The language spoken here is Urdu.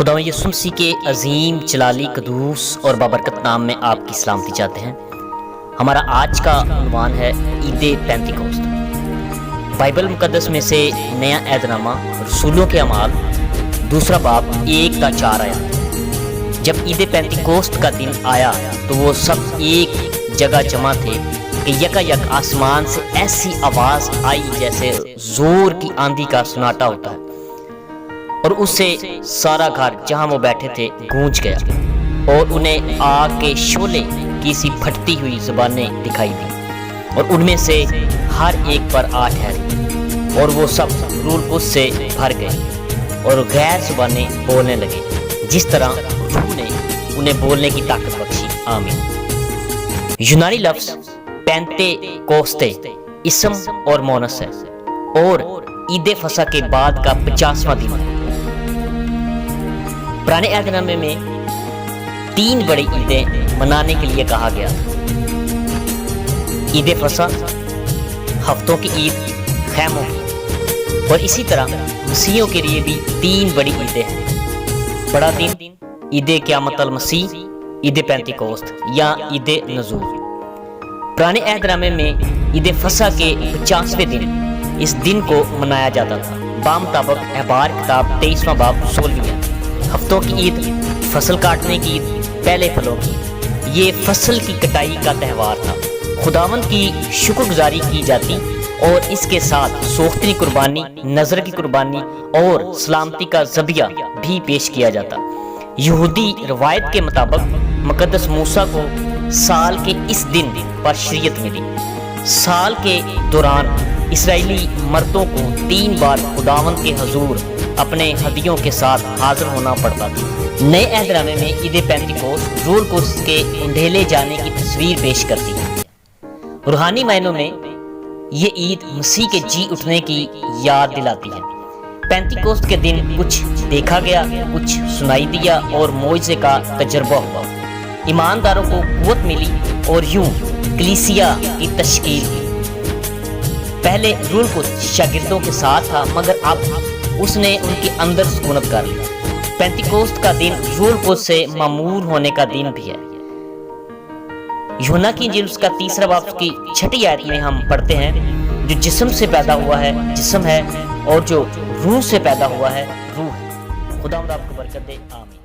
خدا یسوع مسیح کے عظیم جلالی قدوس اور بابرکت نام میں آپ کی سلامتی چاہتے ہیں۔ ہمارا آج کا عنوان ہے عید پینتیکوست۔ بائبل مقدس میں سے نیا عہد نامہ رسولوں کے اعمال 2 باب 1-4 آیات۔ جب عید پینتیکوست کا دن آیا تو وہ سب ایک جگہ جمع تھے کہ یکایک آسمان سے ایسی آواز آئی جیسے زور کی آندھی کا سناٹا ہوتا ہے، اور اس سے سارا گھر جہاں وہ بیٹھے تھے گونج گیا، اور انہیں آگ کے شعلے کی سی پھٹتی ہوئی زبانیں دکھائی دیں، اور ان میں سے ہر ایک پر آ ٹھہری، اور وہ سب روح القدس سے بھر گئے اور غیر زبانیں بولنے لگے جس طرح روح نے انہیں بولنے کی طاقت بخشی۔ آمین۔ یونانی لفظ پینتے کوستے اسم اور مونس ہے، اور عید فصح کے بعد کا 50واں دن ہے۔ پرانے عہد نامے میں 3 بڑی عیدیں منانے کے لیے کہا گیا تھا: عید فصح، ہفتوں کی عید، خیموں کی، اور اسی طرح مسیحیوں کے لیے بھی 3 بڑی عیدیں ہیں: بڑا دن، عید قیامت المسیح، عید پینتیکوست یا عید نزول۔ پرانے عہد نامے میں عید فصح کے 50ویں دن اس دن کو منایا جاتا تھا، بامطابق احبار کتاب 23واں باب 16۔ ہفتوں کی عید، فصل کاٹنے کی عید، پہلے پھلوں کی عید، یہ فصل کی کٹائی کا تہوار تھا۔ خداوند کی شکر گزاری کی جاتی اور اس کے ساتھ سوختنی قربانی، نذر کی قربانی اور سلامتی کا ذبیحہ بھی پیش کیا جاتا۔ یہودی روایت کے مطابق مقدس موسیٰ کو سال کے اس دن پر شریعت ملی۔ سال کے دوران اسرائیلی مردوں کو 3 بار خداوند کے حضور اپنے ہدیوں کے ساتھ حاضر ہونا پڑتا تھا۔ نئے عہد نامے میں عید پینتیکوست روح القدس کے انڈھیلے جانے کی تصویر پیش کرتی ہے۔ روحانی معنوں میں یہ عید مسیح کے جی اٹھنے کی یاد دلاتی ہے۔ پینتیکوست کے دن کچھ دیکھا گیا، کچھ سنائی دیا اور معجزے کا تجربہ ہوا۔ ایمانداروں کو قوت ملی اور یوں کلیسیا کی تشکیل ہوئی۔ پہلے روح القدس شاگردوں کے ساتھ تھا، مگر اب اس نے ان کے اندر سکونت کر لی۔ پینتیکوست کا دن روح القدس سے معمور ہونے کا دن بھی ہے۔ یوحنا کی انجیل اس کا 3 باب کی 6 آیت میں ہم پڑھتے ہیں: جو جسم سے پیدا ہوا ہے جسم ہے، اور جو روح سے پیدا ہوا ہے روح ہے۔ خدا آپ کو برکت دے۔ آمین۔